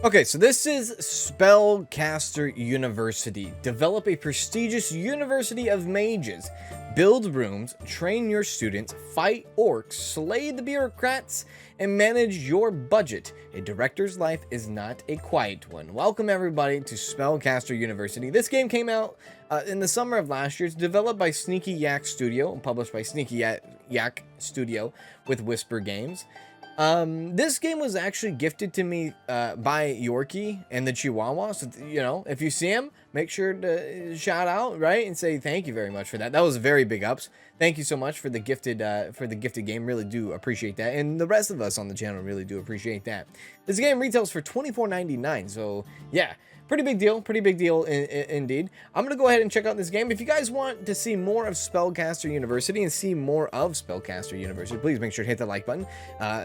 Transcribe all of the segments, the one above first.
Okay, so this is Spellcaster University. Develop a prestigious university of mages. Build rooms, train your students, fight orcs, slay the bureaucrats, and manage your budget. A director's life is not a quiet one. Welcome everybody to Spellcaster University. This game came out in the summer of last year. It's developed by Sneaky Yak Studio and published by Sneaky Yak Studio with Whisper Games. This game was actually gifted to me by Yorkie and the Chihuahua. So, you know, if you see him, make sure to shout out, right? And say thank you very much for that. That was very big ups. Thank you so much for the gifted game. Really do appreciate that. And the rest of us on the channel really do appreciate that. This game retails for $24.99. So, yeah. Pretty big deal indeed. I'm going to go ahead and check out this game. If you guys want to see more of Spellcaster University and see more of Spellcaster University, please make sure to hit the like button.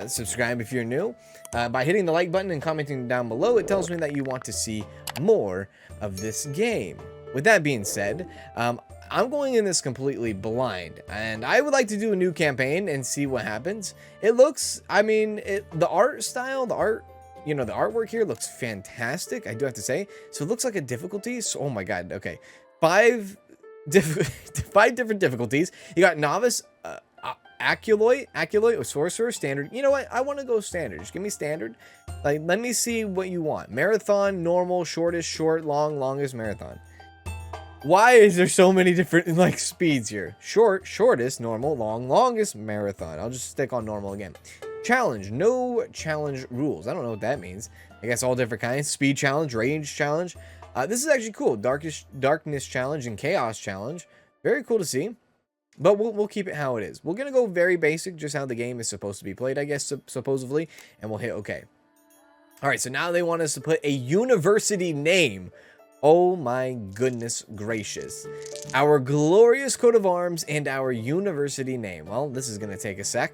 Subscribe if you're new. By hitting the like button and commenting down below, it tells me that you want to see more of this game. With that being said, I'm going in this completely blind, and I would like to do a new campaign and see what happens. It looks, I mean, the art style, you know, the artwork here looks fantastic, I do have to say. So it looks like a difficulty. So, oh my god, okay. Five different difficulties. You got Novice, Acolyte, or Sorcerer, Standard. You know what? I want to go Standard. Just give me Standard. Like, let me see what you want. Marathon, Normal, Shortest, Short, Long, Longest, Marathon. Why is there so many different, like, speeds here? Short, Shortest, Normal, Long, Longest, Marathon. I'll just stick on Normal again. Challenge, no challenge rules. I don't know what that means. I guess all different kinds. Speed challenge, range challenge. This is actually cool. Darkness challenge and chaos challenge. Very cool to see. But we'll keep it how it is. We're gonna go very basic, just how the game is supposed to be played, I guess, supposedly, and we'll hit OK. All right, so now they want us to put a university name. Oh my goodness gracious. Our glorious coat of arms and our university name. Well, this is gonna take a sec.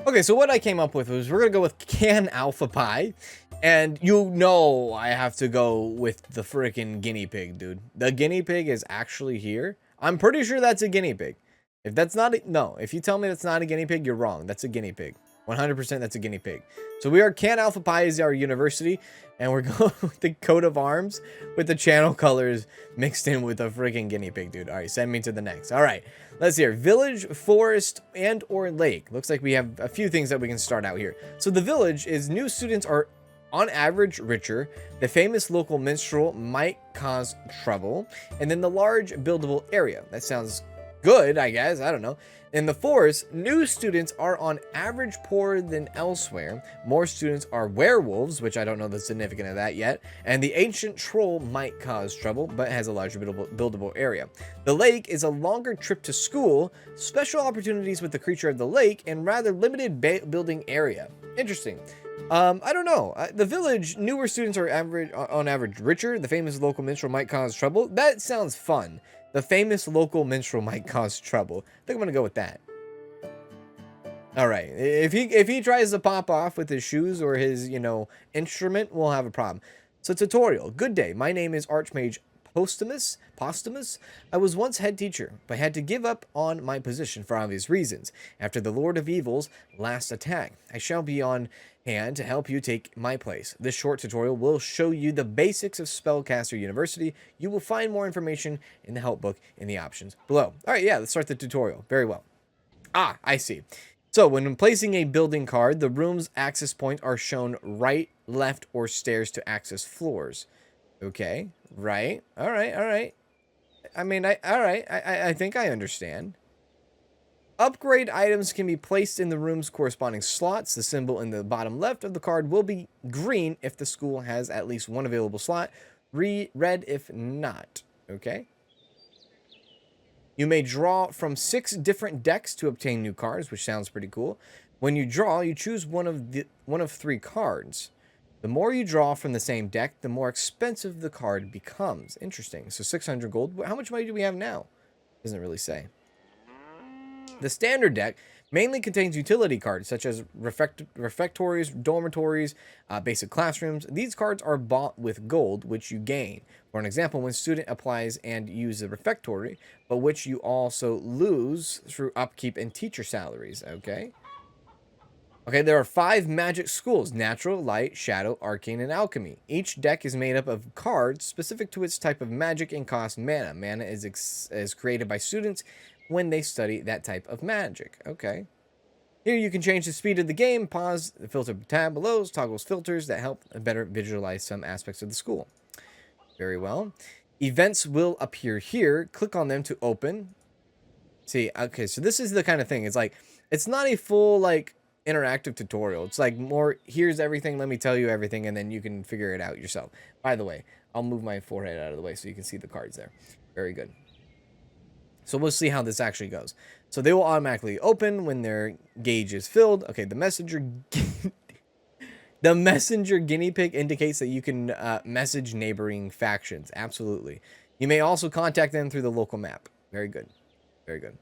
Okay, so what I came up with was we're going to go with Can Alpha Pie. And you know I have to go with the freaking guinea pig, dude. The guinea pig is actually here. I'm pretty sure that's a guinea pig. If that's not no, if you tell me that's not a guinea pig, you're wrong. That's a guinea pig. 100% that's a guinea pig. So we are Can Alpha Pie is our university, and we're going with the coat of arms with the channel colors mixed in with a freaking guinea pig, dude. All right, send me to the next. All right, let's hear village, forest, and or lake. Looks like we have a few things that we can start out here. So the village is new students are on average richer. The famous local minstrel might cause trouble, and then the large buildable area. That sounds good, I guess. I don't know. In the forest, new students are on average poorer than elsewhere. More students are werewolves, which I don't know the significance of that yet. And the ancient troll might cause trouble, but has a larger buildable area. The lake is a longer trip to school, special opportunities with the creature of the lake, and rather limited building area. Interesting. I don't know. The village, newer students are on average richer. The famous local minstrel might cause trouble. That sounds fun. The famous local minstrel might cause trouble. I think I'm gonna go with that. All right. If he tries to pop off with his shoes or his, you know, instrument, we'll have a problem. So tutorial. Good day. My name is Archmage Posthumous. I was once head teacher, but had to give up on my position for obvious reasons. After the Lord of Evil's last attack, I shall be on hand to help you take my place. This short tutorial will show you the basics of Spellcaster University. You will find more information in the help book in the options below. All right, yeah, let's start the tutorial. Very well. Ah, I see. So when placing a building card, the room's access points are shown right, left, or stairs to access floors. Okay, right. All right. I mean, I think I understand. Upgrade items can be placed in the room's corresponding slots. The symbol in the bottom left of the card will be green if the school has at least one available slot, red if not. Okay. You may draw from 6 different decks to obtain new cards, which sounds pretty cool. When you draw, you choose one of 3 cards. The more you draw from the same deck, the more expensive the card becomes. Interesting. So 600 gold. How much money do we have now? Doesn't really say. The standard deck mainly contains utility cards such as refectories, dormitories, basic classrooms. These cards are bought with gold, which you gain. For an example, when a student applies and uses a refectory, but which you also lose through upkeep and teacher salaries. Okay. Okay, there are 5 magic schools: natural, light, shadow, arcane, and alchemy. Each deck is made up of cards specific to its type of magic and cost mana. Mana is created by students when they study that type of magic. Okay. Here you can change the speed of the game, pause the filter tab below, toggles filters that help better visualize some aspects of the school. Very well. Events will appear here. Click on them to open. See, okay, so this is the kind of thing. It's like, it's not a full, like, interactive tutorial. It's like more, here's everything, let me tell you everything, and then you can figure it out yourself. By the way, I'll move my forehead out of the way so you can see the cards there. Very good. So we'll see how this actually goes. So they will automatically open when their gauge is filled. Okay, the messenger guinea pig indicates that you can message neighboring factions. Absolutely. You may also contact them through the local map. Very good. Very good.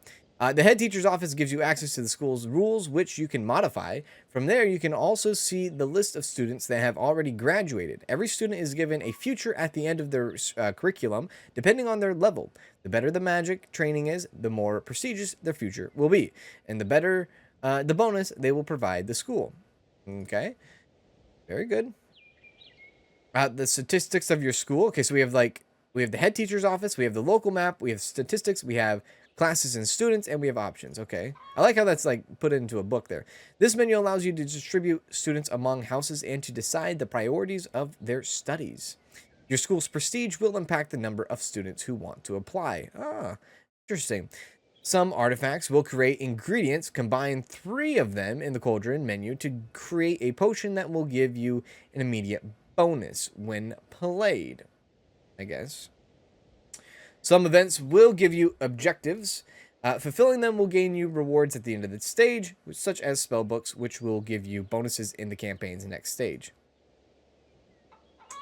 The head teacher's office gives you access to the school's rules, which you can modify. From there, you can also see the list of students that have already graduated. Every student is given a future at the end of their curriculum, depending on their level. The better the magic training is, the more prestigious their future will be. And the better the bonus they will provide the school. Okay. Very good. The statistics of your school. Okay, so we have the head teacher's office, we have the local map, we have statistics, we have classes and students, and we have options. Okay, I like how that's like put into a book there. This menu allows you to distribute students among houses and to decide the priorities of their studies. Your school's prestige will impact the number of students who want to apply. Ah, interesting. Some artifacts will create ingredients. Combine 3 of them in the cauldron menu to create a potion that will give you an immediate bonus when played, I guess. Some events will give you objectives. Fulfilling them will gain you rewards at the end of the stage, such as spell books, which will give you bonuses in the campaign's next stage.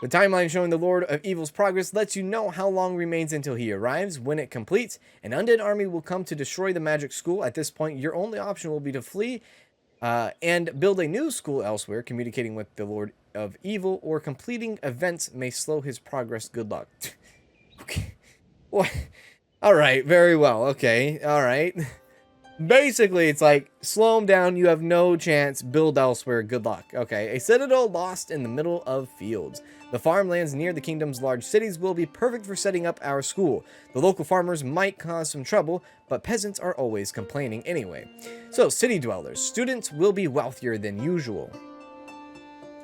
The timeline showing the Lord of Evil's progress lets you know how long remains until he arrives. When it completes, an undead army will come to destroy the magic school. At this point, your only option will be to flee and build a new school elsewhere. Communicating with the Lord of Evil or completing events may slow his progress. Good luck. Okay. What? All right, very well. Okay, all right. Basically, it's like, slow him down, you have no chance, build elsewhere, good luck. Okay, a citadel lost in the middle of fields. The farmlands near the kingdom's large cities will be perfect for setting up our school. The local farmers might cause some trouble, but peasants are always complaining anyway. So, city dwellers, students will be wealthier than usual.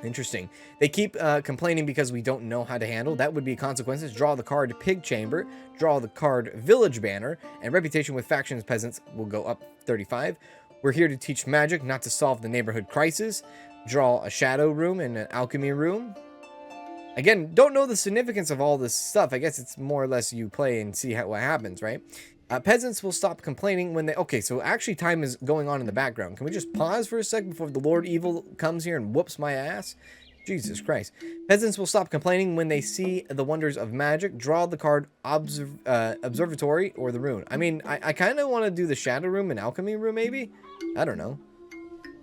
Interesting. They keep complaining because we don't know how to handle. That would be consequences. Draw the card Pig Chamber. Draw the card Village Banner. And reputation with factions peasants will go up 35. We're here to teach magic, not to solve the neighborhood crisis. Draw a Shadow Room and an Alchemy Room. Again, don't know the significance of all this stuff. I guess it's more or less you play and see what happens, right? Peasants will stop complaining when they... Okay, so actually time is going on in the background. Can we just pause for a second before the Lord Evil comes here and whoops my ass? Jesus Christ. Peasants will stop complaining when they see the wonders of magic. Draw the card Observatory or the Rune. I mean, I kind of want to do the Shadow Room and Alchemy Room, maybe? I don't know.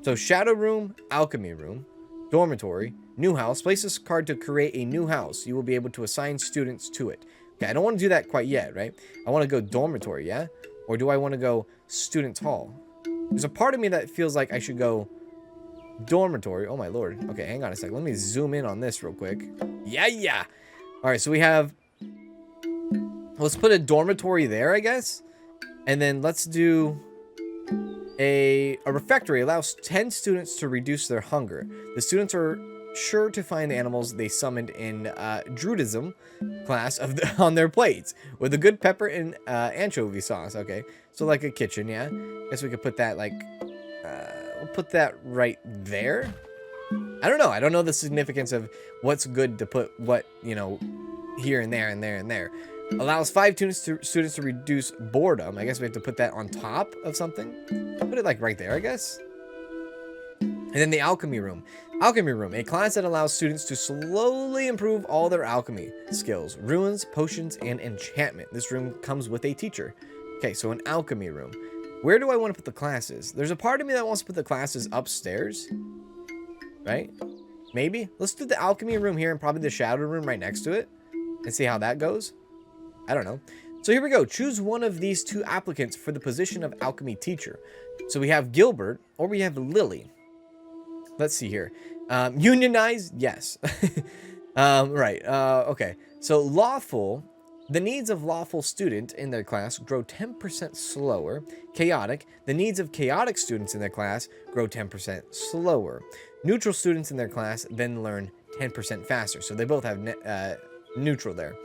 So, Shadow Room, Alchemy Room, Dormitory, New House. Place this card to create a new house. You will be able to assign students to it. Okay, I don't want to do that quite yet, right? I want to go dormitory, yeah? Or do I want to go students' hall? There's a part of me that feels like I should go dormitory. Oh, my lord. Okay, hang on a second. Let me zoom in on this real quick. Yeah. All right, so we have... Let's put a dormitory there, I guess. And then let's do... A refectory allows 10 students to reduce their hunger. The students are sure to find the animals they summoned in Druidism class on their plates with a good pepper and anchovy sauce. Okay, so like a kitchen, yeah. Guess we could put that like we'll put that right there. I don't know. I don't know the significance of what's good to put what, you know, here and there and there and there. Allows 5 students to reduce boredom. I guess we have to put that on top of something. Put it like right there, I guess. And then the Alchemy Room. Alchemy Room, a class that allows students to slowly improve all their alchemy skills, runes, potions, and enchantment. This room comes with a teacher. Okay, so an Alchemy Room. Where do I want to put the classes? There's a part of me that wants to put the classes upstairs. Right? Maybe. Let's do the Alchemy Room here and probably the Shadow Room right next to it. And see how that goes. I don't know. So here we go. Choose one of these 2 applicants for the position of Alchemy Teacher. So we have Gilbert or we have Lily. Let's see here. Unionize, yes. Right. Okay. So lawful. The needs of lawful student in their class grow 10% slower. Chaotic. The needs of chaotic students in their class grow 10% slower. Neutral students in their class then learn 10% faster. So they both have neutral there.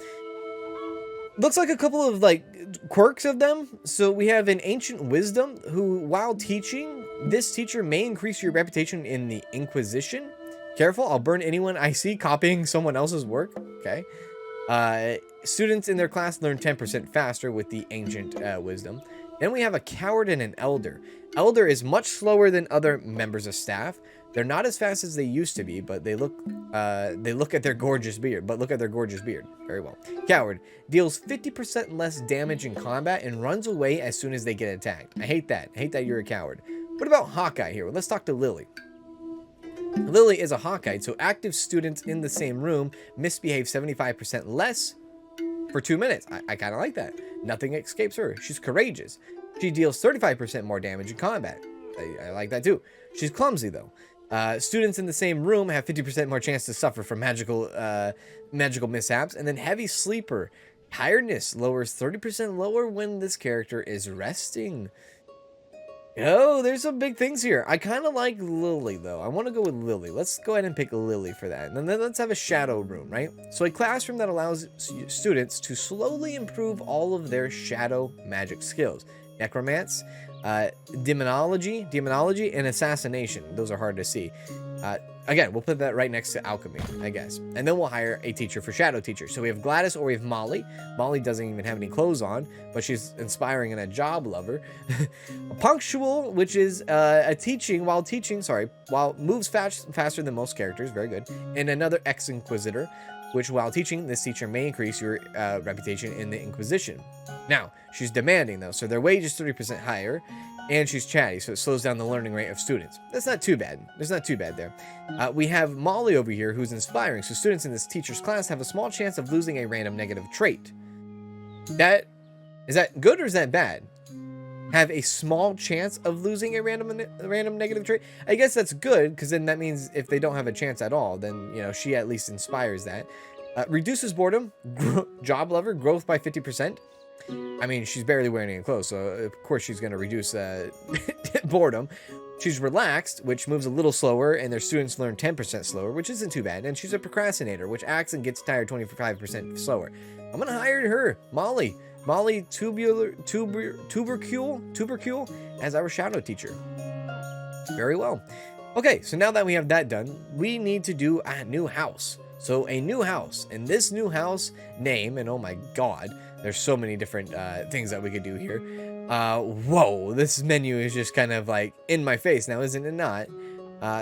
Looks like a couple of like quirks of them. So we have an ancient wisdom who, while teaching, this teacher may increase your reputation in the Inquisition. Careful, I'll burn anyone I see copying someone else's work. Okay. Students in their class learn 10% faster with the ancient wisdom. Then we have a coward and an elder. Elder is much slower than other members of staff. They're not as fast as they used to be, but they look at their gorgeous beard. Very well. Coward deals 50% less damage in combat and runs away as soon as they get attacked. I hate that. I hate that you're a coward. What about Hawkeye here? Well, let's talk to Lily. Lily is a Hawkeye, so active students in the same room misbehave 75% less for 2 minutes. I kind of like that. Nothing escapes her. She's courageous. She deals 35% more damage in combat. I like that too. She's clumsy though. Students in the same room have 50% more chance to suffer from magical mishaps. And then heavy sleeper. Tiredness lowers 30% lower when this character is resting. Oh, there's some big things here. I kind of like Lily, though. I want to go with Lily. Let's go ahead and pick Lily for that. And then let's have a shadow room, right? So a classroom that allows students to slowly improve all of their shadow magic skills. Necromance, demonology, and assassination. Those are hard to see. Again, we'll put that right next to alchemy, I guess. And then we'll hire a teacher for shadow teacher. So we have Gladys or we have Molly. Molly doesn't even have any clothes on, but she's inspiring and a job lover. Punctual, which is while moves faster than most characters. Very good. And another ex-inquisitor, which while teaching, this teacher may increase your reputation in the Inquisition. Now, she's demanding though, so their wage is 30% higher. And she's chatty, so it slows down the learning rate of students. That's not too bad. There's not too bad there. We have Molly over here, who's inspiring. So students in this teacher's class have a small chance of losing a random negative trait. Is that good or is that bad? Have a small chance of losing a random negative trait? I guess that's good, because then that means if they don't have a chance at all, then she at least inspires that. Reduces boredom, job lover, growth by 50%. I mean, she's barely wearing any clothes, so of course she's going to reduce boredom. She's relaxed, which moves a little slower, and their students learn 10% slower, which isn't too bad. And she's a procrastinator, which acts and gets tired 25% slower. I'm going to hire her, Molly. Molly Tubercule as our shadow teacher. Very well. Okay, so now that we have that done, we need to do a new house. So a new house, and this new house name, and oh my god, there's so many different things that we could do here. Whoa, this menu is just kind of like in my face now, isn't it not?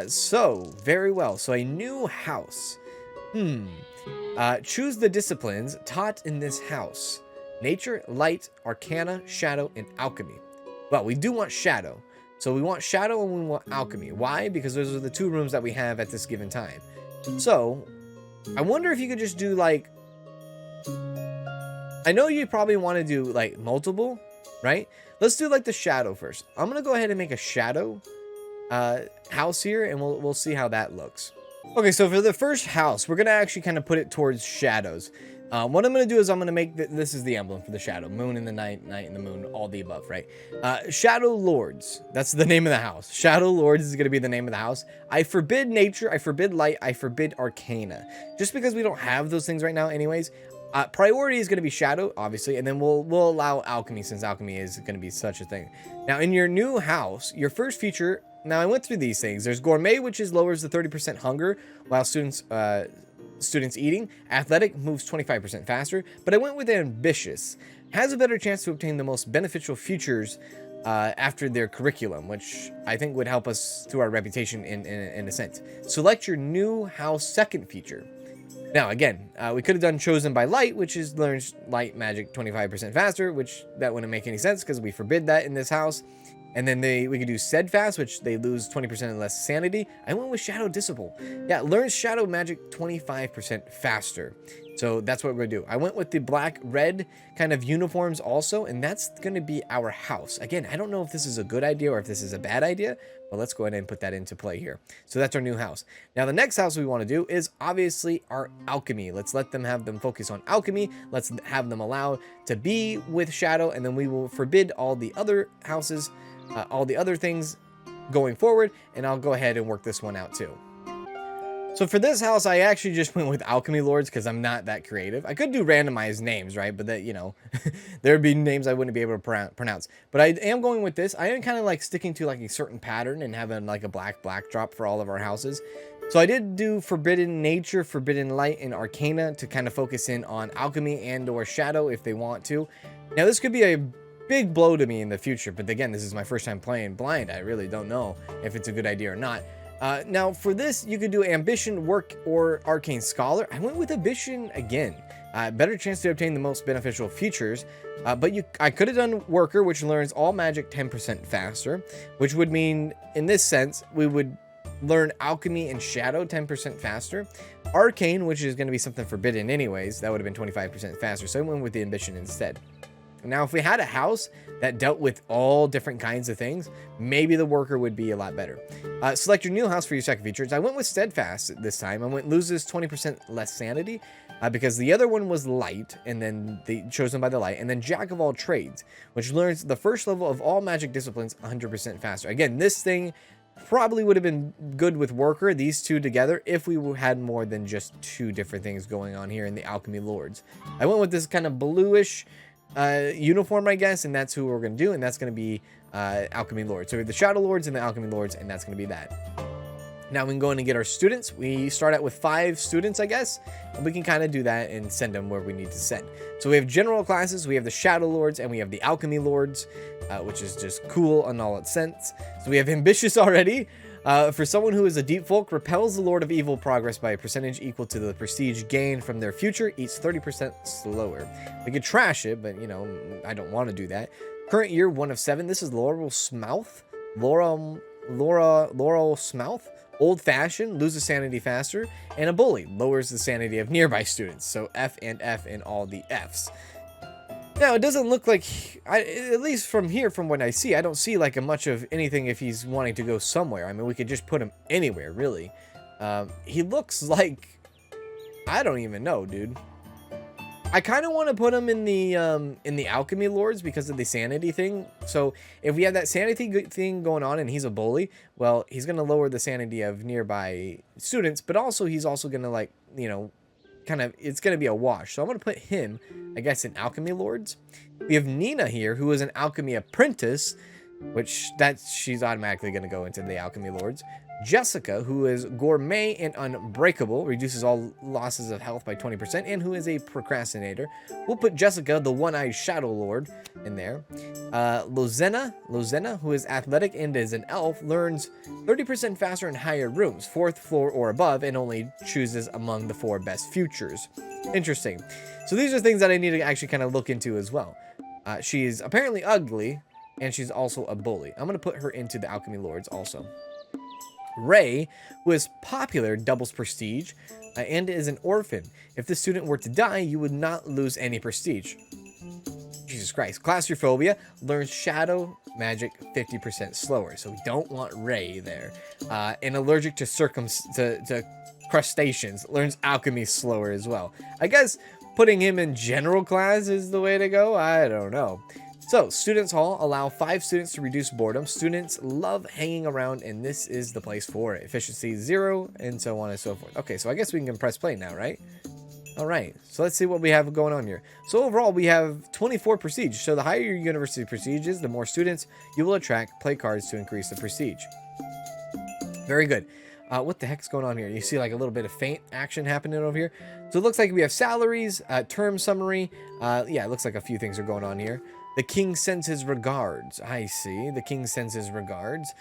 So, very well. So a new house. Choose the disciplines taught in this house. Nature, light, arcana, shadow, and alchemy. Well, we do want shadow. So we want shadow and we want alchemy. Why? Because those are the two rooms that we have at this given time. So, I wonder if you could just do like... I know you probably want to do like multiple, right? Let's do like the shadow first. I'm going to go ahead and make a shadow house here, and we'll see how that looks. Okay, so for the first house, we're going to actually kind of put it towards shadows. What I'm going to do is I'm going to make this is the emblem for the shadow. Moon in the night, night in the moon, all the above, right? Shadow Lords. That's the name of the house. Shadow Lords is going to be the name of the house. I forbid nature. I forbid light. I forbid arcana. Just because we don't have those things right now anyways. Priority is going to be shadow, obviously, and then we'll allow alchemy, since alchemy is going to be such a thing. Now, in your new house, your first feature... Now, I went through these things. There's gourmet, which lowers the 30% hunger while students eating. Athletic moves 25% faster, but I went with ambitious. Has a better chance to obtain the most beneficial features after their curriculum, which I think would help us through our reputation in a sense. Select your new house second feature. Now, again, we could have done chosen by light, which learns light magic 25% faster, which that wouldn't make any sense because we forbid that in this house. And then we could do steadfast, which they lose 20% less sanity. I went with shadow disciple. Yeah, learns shadow magic 25% faster. So that's what we're going to do. I went with the black-red kind of uniforms also, and that's going to be our house. Again, I don't know if this is a good idea or if this is a bad idea, Well, let's go ahead and put that into play here. So that's our new house. Now, the next house we want to do is obviously our alchemy. Let's let them have them focus on alchemy. Let's have them allow to be with shadow, and then we will forbid all the other houses, all the other things going forward, and I'll go ahead and work this one out too. So for this house, I actually just went with Alchemy Lords because I'm not that creative. I could do randomized names, right? But that, you know, there would be names I wouldn't be able to pronounce. But I am going with this. I am kind of like sticking to like a certain pattern and having like a black drop for all of our houses. So I did do Forbidden Nature, Forbidden Light, and Arcana to kind of focus in on Alchemy and or Shadow if they want to. Now this could be a big blow to me in the future. But again, this is my first time playing blind. I really don't know if it's a good idea or not. Now, for this, you could do Ambition, Work, or Arcane Scholar. I went with Ambition again. Better chance to obtain the most beneficial features. But I could have done Worker, which learns all magic 10% faster, which would mean, in this sense, we would learn Alchemy and Shadow 10% faster. Arcane, which is going to be something forbidden anyways, that would have been 25% faster. So I went with the Ambition instead. Now, if we had a house that dealt with all different kinds of things, maybe the Worker would be a lot better. Select your new house for your second features. I went with Steadfast this time. I went loses 20% less sanity because the other one was Light, and then chosen by the Light, and then Jack of all trades, which learns the first level of all magic disciplines 100% faster. Again, this thing probably would have been good with Worker, these two together, if we had more than just two different things going on here in the Alchemy Lords. I went with this kind of bluish uniform, I guess, and that's who we're going to do, and that's going to be Alchemy Lords. So we have the Shadow Lords and the Alchemy Lords, and that's going to be that. Now we can go in and get our students. We start out with 5 students, I guess, and we can kind of do that and send them where we need to send. So we have general classes, we have the Shadow Lords, and we have the Alchemy Lords, which is just cool in all its sense. So we have Ambitious already. For someone who is a deep folk, repels the Lord of Evil progress by a percentage equal to the prestige gained from their future, each 30% slower. We could trash it, but, you know, I don't want to do that. Current year, 1 of 7. This is Laurel Smouth. Laurel Smouth. Old Fashioned, loses sanity faster. And a Bully, lowers the sanity of nearby students. So F and F and all the Fs. Now, it doesn't look like, at least from here, from what I see, I don't see like a much of anything if he's wanting to go somewhere. I mean, we could just put him anywhere, really. He looks like, I don't even know, dude. I kind of want to put him in the Alchemy Lords because of the sanity thing. So if we have that sanity thing going on and he's a bully, well, he's going to lower the sanity of nearby students, but also he's also going to, like, you know, kind of, it's going to be a wash. So I'm going to put him, I guess, in Alchemy Lords. We have Nina here, who is an Alchemy Apprentice, which she's automatically going to go into the Alchemy Lords. Jessica, who is Gourmet and Unbreakable, reduces all losses of health by 20%, and who is a procrastinator. We'll put Jessica, the One-Eyed Shadow Lord, in there. Lozena, who is athletic and is an elf, learns 30% faster in higher rooms, 4th floor or above, and only chooses among the 4 best futures. Interesting. So these are things that I need to actually kind of look into as well. She's apparently ugly, and she's also a bully. I'm going to put her into the Alchemy Lords also. Ray, who is popular, doubles prestige, and is an orphan. If this student were to die, you would not lose any prestige. Jesus Christ. Claustrophobia, learns shadow magic 50% slower, so we don't want Ray there. And allergic to crustaceans, learns alchemy slower as well. I guess putting him in general class is the way to go. I don't know. So, Students Hall allow 5 students to reduce boredom. Students love hanging around, and this is the place for it. Efficiency 0, and so on and so forth. Okay, so I guess we can press play now, right? Alright, so let's see what we have going on here. So overall, we have 24 prestige. So the higher your university prestige is, the more students you will attract. Play cards to increase the prestige. Very good. What the heck's going on here? You see like a little bit of faint action happening over here. So it looks like we have salaries, term summary. Yeah, it looks like a few things are going on here. The king sends his regards. I see. The king sends his regards.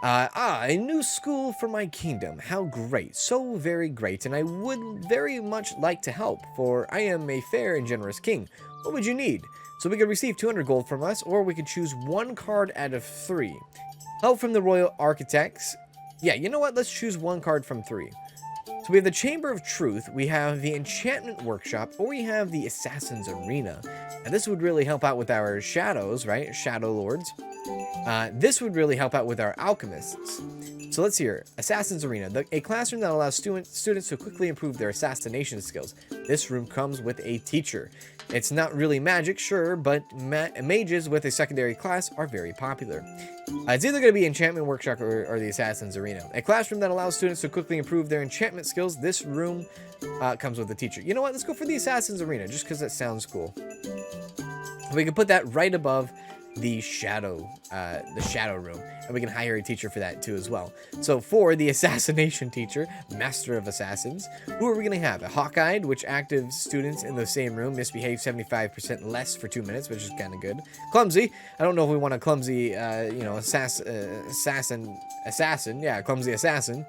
A new school for my kingdom. How great. So very great. And I would very much like to help, for I am a fair and generous king. What would you need? So we could receive 200 gold from us, or we could choose 1 card out of 3. Help from the royal architects. Yeah, you know what? Let's choose 1 card from 3. So we have the Chamber of Truth, we have the Enchantment Workshop, or we have the Assassin's Arena. And this would really help out with our shadows, right? Shadow Lords. This would really help out with our alchemists. So let's hear Assassin's Arena, a classroom that allows students to quickly improve their assassination skills. This room comes with a teacher. It's not really magic, sure, but mages with a secondary class are very popular. It's either going to be Enchantment Workshop or the Assassin's Arena. A classroom that allows students to quickly improve their enchantment skills. This room comes with a teacher. You know what? Let's go for the Assassin's Arena, just because it sounds cool. We can put that right above the shadow room, and we can hire a teacher for that too as well. So for the assassination teacher, master of assassins, who are we going to have? A hawk-eyed, which active students in the same room misbehave 75% less for 2 minutes, which is kind of good. Clumsy, I don't know if we want a clumsy, assassin. Yeah, clumsy assassin.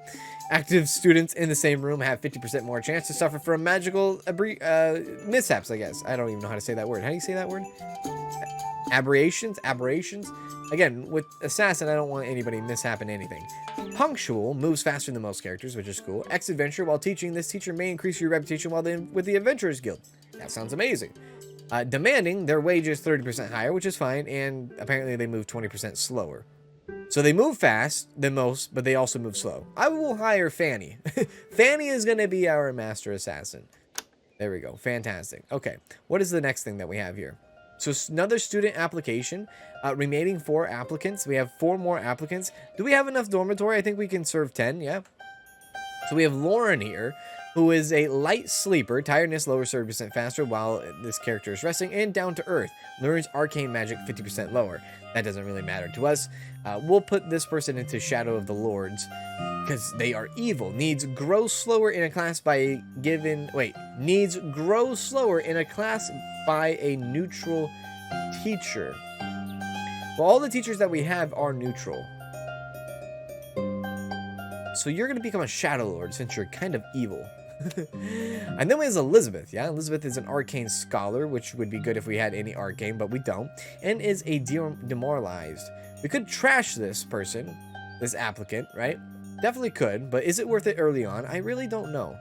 Active students in the same room have 50% more chance to suffer from magical mishaps, I guess. I don't even know how to say that word. How do you say that word? Aberrations. Again, with assassin, I don't want anybody mishapping anything. Punctual moves faster than most characters, which is cool. Ex-adventurer, while teaching, this teacher may increase your reputation while with the Adventurers Guild. That sounds amazing. Demanding, their wage is 30% higher, which is fine, and apparently they move 20% slower. So they move fast than most, but they also move slow. I will hire Fanny. Fanny is going to be our master assassin. There we go. Fantastic. Okay, what is the next thing that we have here? So another student application, remaining 4 applicants. We have 4 more applicants. Do we have enough dormitory? I think we can serve 10, yeah. So we have Lauren here, who is a light sleeper. Tiredness lowers 30% faster while this character is resting, and down to earth. Learns arcane magic 50% lower. That doesn't really matter to us. We'll put this person into Shadow of the Lords, because they are evil. Needs grow slower in a class by a given... Wait. Needs grow slower in a class by a neutral teacher. Well, all the teachers that we have are neutral. So you're going to become a Shadow Lord since you're kind of evil. And then we have Elizabeth. Yeah, Elizabeth is an arcane scholar, which would be good if we had any arcane, but we don't. And is a demoralized. We could trash this person, this applicant, right? Definitely could, but is it worth it early on? I really don't know.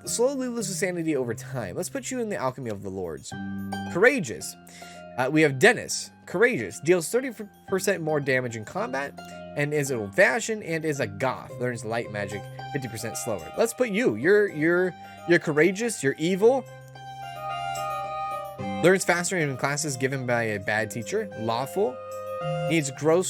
Slowly loses sanity over time. Let's put you in the Alchemy of the Lords. Courageous. We have Dennis. Courageous. Deals 30% more damage in combat, and is old-fashioned, and is a goth. Learns light magic 50% slower. Let's put you. You're courageous. You're evil. Learns faster in classes given by a bad teacher. Lawful. Needs grow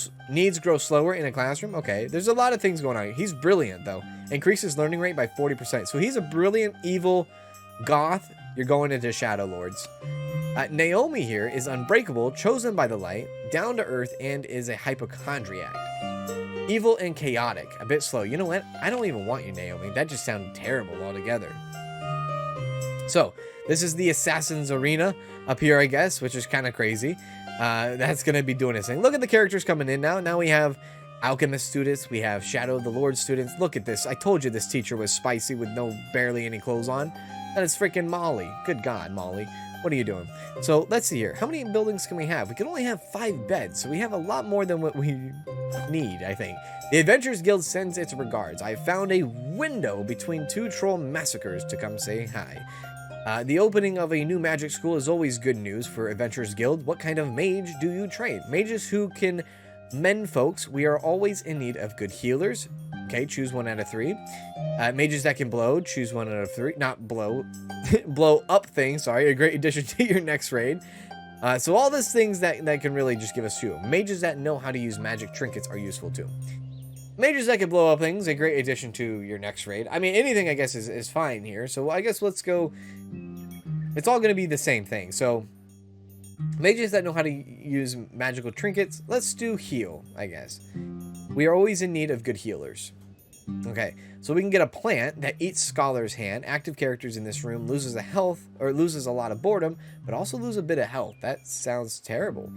slower in a classroom. Okay, there's a lot of things going on. He's brilliant though. Increases learning rate by 40%. So he's a brilliant evil goth. You're going into Shadow Lords. Naomi here is unbreakable, chosen by the light, down to earth, and is a hypochondriac. Evil and chaotic, a bit slow. You know what? I don't even want you, Naomi. That just sounded terrible altogether. So this is the Assassin's Arena up here, I guess, which is kind of crazy. That's going to be doing its thing. Look at the characters coming in now. Now we have Alchemist students. We have Shadow of the Lord students. Look at this. I told you this teacher was spicy with barely any clothes on. That is freaking Molly. Good God, Molly. What are you doing? So let's see here. How many buildings can we have? We can only have 5 beds, so we have a lot more than what we need, I think. The Adventurers Guild sends its regards. I found a window between 2 troll massacres to come say hi. The opening of a new magic school is always good news for Adventurers Guild. What kind of mage do you train? Mages who can mend folks. We are always in need of good healers. Okay, choose 1 out of 3. Mages that can blow, choose 1 out of 3. Not blow, blow up things, sorry. A great addition to your next raid. So all these things that can really just give us 2. Mages that know how to use magic trinkets are useful too. Mages that can blow up things, a great addition to your next raid. I mean, anything I guess is fine here. So I guess let's go. It's all going to be the same thing. So mages that know how to use magical trinkets. Let's do heal, I guess. We are always in need of good healers. Okay, so we can get a plant that eats Scholar's Hand. Active characters in this room loses a lot of boredom, but also lose a bit of health. That sounds terrible.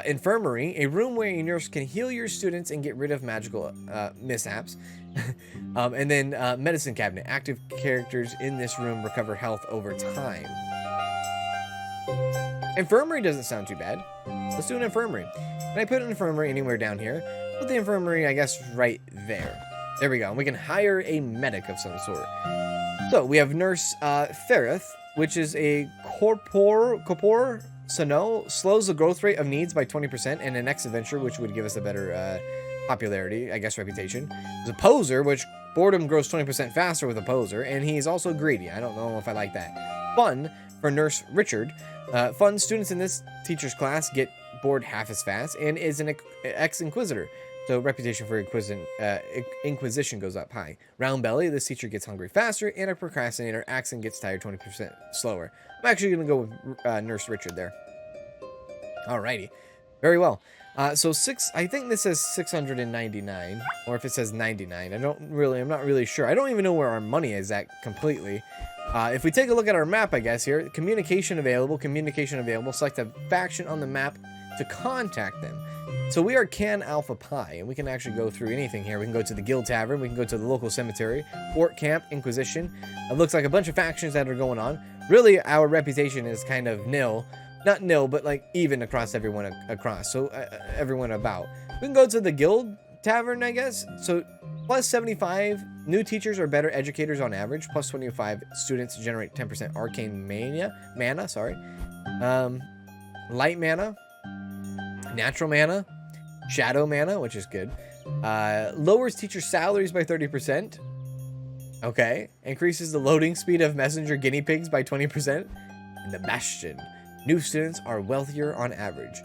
Infirmary, a room where a nurse can heal your students and get rid of magical mishaps. And then medicine cabinet. Active characters in this room recover health over time. Infirmary doesn't sound too bad. Let's do an infirmary. Can I put an infirmary anywhere down here? Put the infirmary, I guess, right there. There we go. And we can hire a medic of some sort. So we have Nurse Ferrith, which is a corpor sano, slows the growth rate of needs by 20%, and an next adventure, which would give us a better popularity, I guess, reputation. There's a poser, which boredom grows 20% faster with a poser, and he's also greedy. I don't know if I like that. Fun for Nurse Richard. Fun students in this teacher's class get bored half as fast, and is an ex-inquisitor. So reputation for Inquisition goes up high. Round belly, this teacher gets hungry faster, and a procrastinator, accent gets tired 20% slower. I'm actually going to go with Nurse Richard there. Alrighty. Very well. I think this says 699, or if it says 99. I'm not really sure. I don't even know where our money is at completely. If we take a look at our map, I guess here, communication available, select a faction on the map to contact them. So we are Can Alpha Pi, and we can actually go through anything here. We can go to the Guild Tavern, we can go to the local cemetery, Orc Camp, Inquisition. It looks like a bunch of factions that are going on. Really, our reputation is kind of nil. Not nil, but like even across everyone everyone about. We can go to the Guild Tavern, I guess. So plus 75 new teachers are better educators on average. Plus 25 students generate 10% arcane mana, sorry. Light mana, natural mana, shadow mana, which is good. Lowers teacher salaries by 30%. Okay. Increases the loading speed of messenger guinea pigs by 20%. And the Bastion. New students are wealthier on average.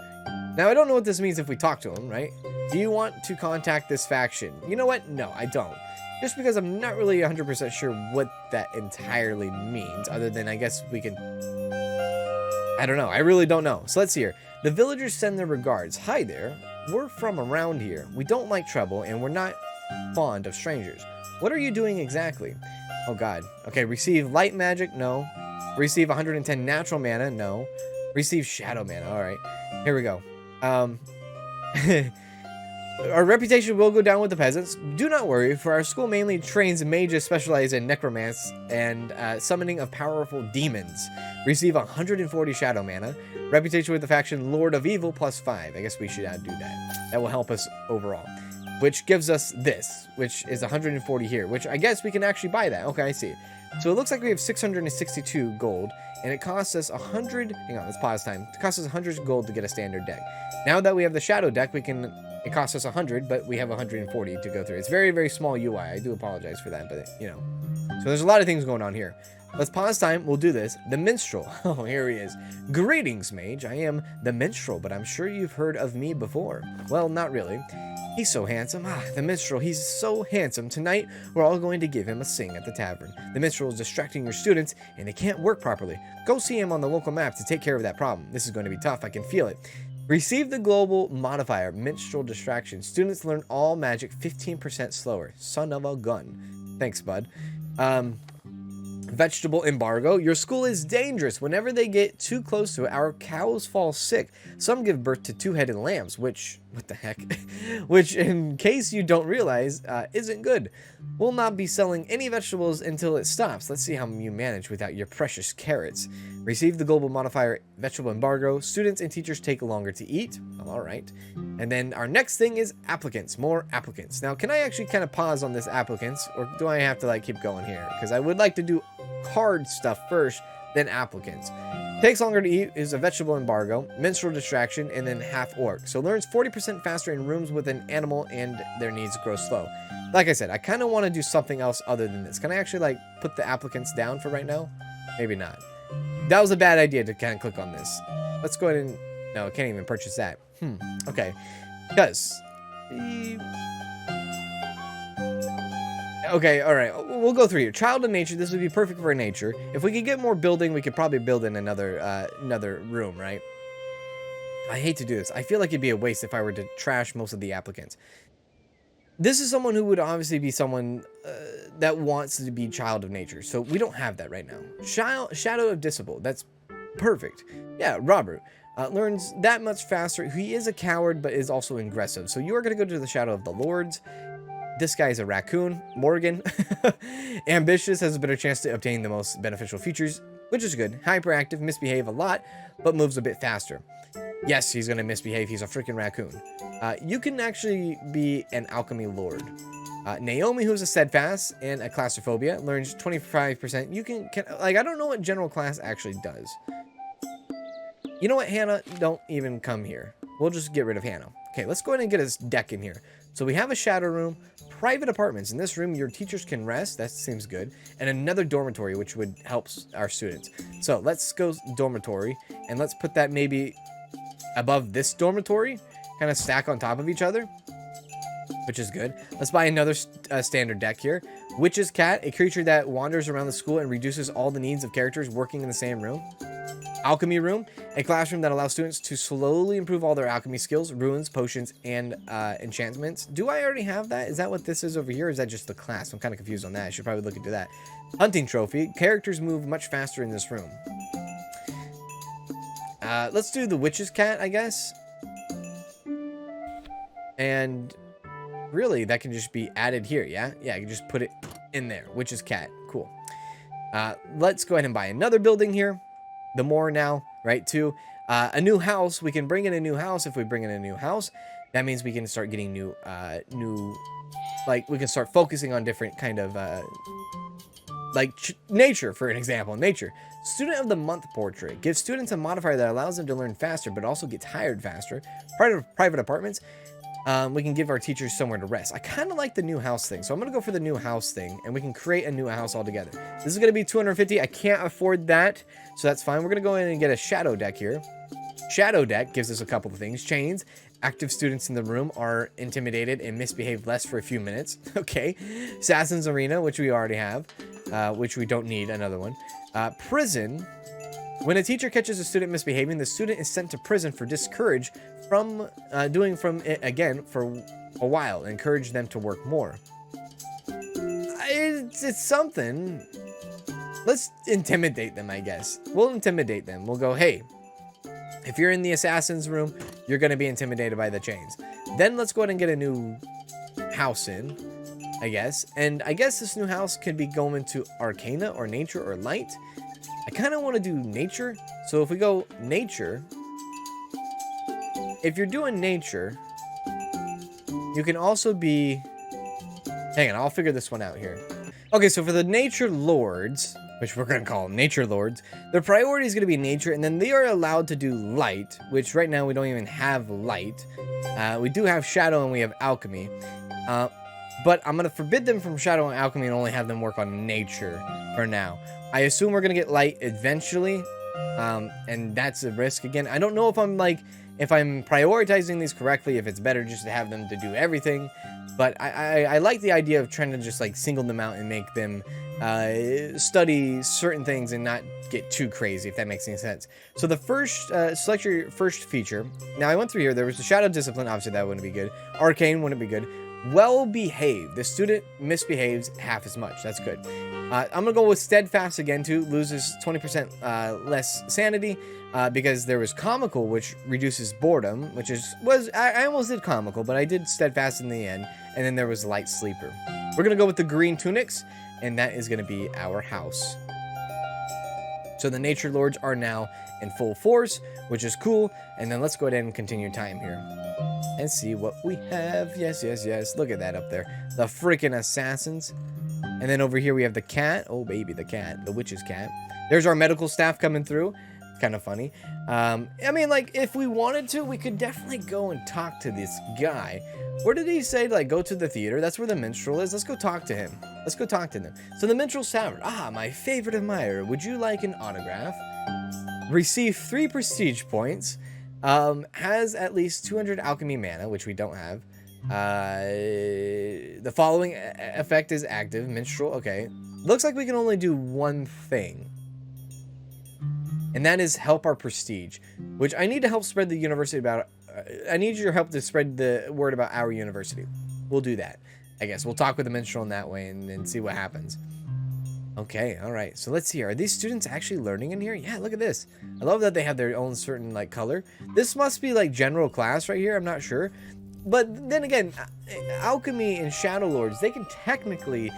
Now, I don't know what this means if we talk to them, right? Do you want to contact this faction? You know what? No, I don't. Just because I'm not really 100% sure what that entirely means, other than I guess we can... I don't know. I really don't know. So let's see here. The villagers send their regards. Hi there. We're from around here. We don't like trouble, and we're not fond of strangers. What are you doing exactly? Oh, God. Okay, receive light magic? No. Receive 110 natural mana? No. Receive shadow mana. All right. Here we go. Our reputation will go down with the peasants. Do not worry, for our school mainly trains mages specialized in necromancy and summoning of powerful demons. Receive 140 shadow mana. Reputation with the faction Lord of Evil plus 5. I guess we should do that. That will help us overall. Which gives us this, which is 140 here, which I guess we can actually buy that. Okay, I see. So it looks like we have 662 gold, and it costs us 100... Hang on, let's pause time. It costs us 100 gold to get a standard deck. Now that we have the shadow deck, we can... It costs us 100, but we have 140 to go through. It's very, very small UI. I do apologize for that, but, you know. So there's a lot of things going on here. Let's pause time. We'll do this. The Minstrel. Oh, here he is. Greetings, Mage. I am the Minstrel, but I'm sure you've heard of me before. Well, not really. He's so handsome. Ah, the Minstrel. He's so handsome. Tonight, we're all going to give him a sing at the tavern. The Minstrel is distracting your students, and they can't work properly. Go see him on the local map to take care of that problem. This is going to be tough. I can feel it. Receive the global modifier, Minstrel Distraction. Students learn all magic 15% slower. Son of a gun. Thanks, bud. Vegetable embargo. Your school is dangerous. Whenever they get too close to it, our cows fall sick. Some give birth to two-headed lambs, which, what the heck? Which, in case you don't realize, isn't good. We'll not be selling any vegetables until it stops. Let's see how you manage without your precious carrots. Receive the global modifier, vegetable embargo. Students and teachers take longer to eat. All right. And then our next thing is applicants. More applicants. Now, can I actually kind of pause on this applicants, or do I have to like keep going here? Because I would like to do card stuff first, then applicants. Takes longer to eat is a vegetable embargo, minstrel distraction, and then half orc. So learns 40% faster in rooms with an animal and their needs grow slow. Like I said, I kind of want to do something else other than this. Can I actually like put the applicants down for right now? Maybe not. That was a bad idea to kind of click on this. Let's go ahead and... No, I can't even purchase that. Okay. Because... Okay, alright. We'll go through here. Child of nature. This would be perfect for nature. If we could get more building, we could probably build in another room, right? I hate to do this. I feel like it'd be a waste if I were to trash most of the applicants. This is someone who would obviously be someone that wants to be child of nature. So we don't have that right now. Shadow of Disciple. That's perfect. Yeah, Robert. Learns that much faster. He is a coward, but is also aggressive. So you are going to go to the Shadow of the Lords. This guy is a raccoon. Morgan. Ambitious, has a better chance to obtain the most beneficial features, which is good. Hyperactive, misbehave a lot, but moves a bit faster. Yes, he's going to misbehave. He's a freaking raccoon. You can actually be an alchemy lord. Naomi, who's a steadfast and a claustrophobia, learns 25%. You can like, I don't know what general class actually does. You know what, Hannah? Don't even come here. We'll just get rid of Hannah. Okay, let's go ahead and get a deck in here. So we have a shadow room, private apartments. In this room, your teachers can rest. That seems good. And another dormitory, which would help our students. So let's go dormitory, and let's put that maybe above this dormitory, kind of stack on top of each other, which is good. Let's buy another standard deck here. Witch's Cat, a creature that wanders around the school and reduces all the needs of characters working in the same room. Alchemy Room, a classroom that allows students to slowly improve all their alchemy skills, runes, potions, and enchantments. Do I already have that? Is that what this is over here, or is that just the class? I'm kind of confused on that. I should probably look into that. Hunting Trophy, characters move much faster in this room. Let's do the Witch's Cat, I guess. And really, that can just be added here, yeah? Yeah, I can just put it in there. Witch's Cat, cool. Let's go ahead and buy another building here. The more now, right, too. A new house. We can bring in a new house. If we bring in a new house, that means we can start getting like, we can start focusing on different kind of, like, nature, for an example. Nature. Student of the Month portrait. Gives students a modifier that allows them to learn faster, but also get tired faster. Private apartments. We can give our teachers somewhere to rest. I kind of like the new house thing, so I'm going to go for the new house thing, and we can create a new house altogether. This is going to be 250. I can't afford that, so that's fine. We're going to go in and get a shadow deck here. Shadow deck gives us a couple of things. Chains. Active students in the room are intimidated and misbehave less for a few minutes. Okay. Assassin's Arena, which we already have, which we don't need another one. Prison. When a teacher catches a student misbehaving, the student is sent to prison for discourage from doing from it again for a while. Encourage them to work more. It's something. Let's intimidate them, I guess. We'll intimidate them. We'll go, hey, if you're in the assassin's room, you're going to be intimidated by the chains. Then let's go ahead and get a new house in, I guess. And I guess this new house could be going to Arcana or Nature or Light. I kind of want to do Nature. So if we go Nature, if you're doing Nature, you can also be... Hang on, I'll figure this one out here. Okay, so for the Nature Lords, which we're going to call Nature Lords, their priority is going to be Nature, and then they are allowed to do Light, which right now we don't even have Light. We do have Shadow and we have Alchemy. But I'm going to forbid them from Shadow and Alchemy and only have them work on Nature for now. I assume we're going to get Light eventually, and that's a risk again. I don't know if I'm prioritizing these correctly, if it's better just to have them to do everything, but I like the idea of trying to just like single them out and make them study certain things and not get too crazy, if that makes any sense. So the first, select your first feature. Now I went through here, there was the Shadow Discipline, obviously that wouldn't be good. Arcane wouldn't be good. Well-behaved. The student misbehaves half as much. That's good. I'm going to go with Steadfast again, too. Loses 20% less sanity because there was Comical, which reduces boredom, which I almost did Comical, but I did Steadfast in the end. And then there was Light Sleeper. We're going to go with the Green Tunics, and that is going to be our house. So the Nature Lords are now in full force, which is cool. And then let's go ahead and continue time here and see what we have. Yes, yes, yes. Look at that up there. The freaking assassins. And then over here we have the cat. Oh, baby, the cat. The witch's cat. There's our medical staff coming through. It's kind of funny. I mean, like, if we wanted to, we could definitely go and talk to this guy. Where did he say, like, go to the theater? That's where the minstrel is. Let's go talk to him. Let's go talk to them. So the minstrel's tavern. Ah, my favorite admirer. Would you like an autograph? Receive 3 prestige points. Has at least 200 alchemy mana, which we don't have. The following effect is active. Minstrel, okay. Looks like we can only do one thing. And that is help our prestige, which I need to help spread the university about. I need your help to spread the word about our university. We'll do that. I guess we'll talk with the minstrel in that way and see what happens. Okay, all right. So let's see. Are these students actually learning in here? Yeah, look at this. I love that they have their own certain like color. This must be like general class right here. I'm not sure. But then again, Alchemy and Shadow Lords, they can technically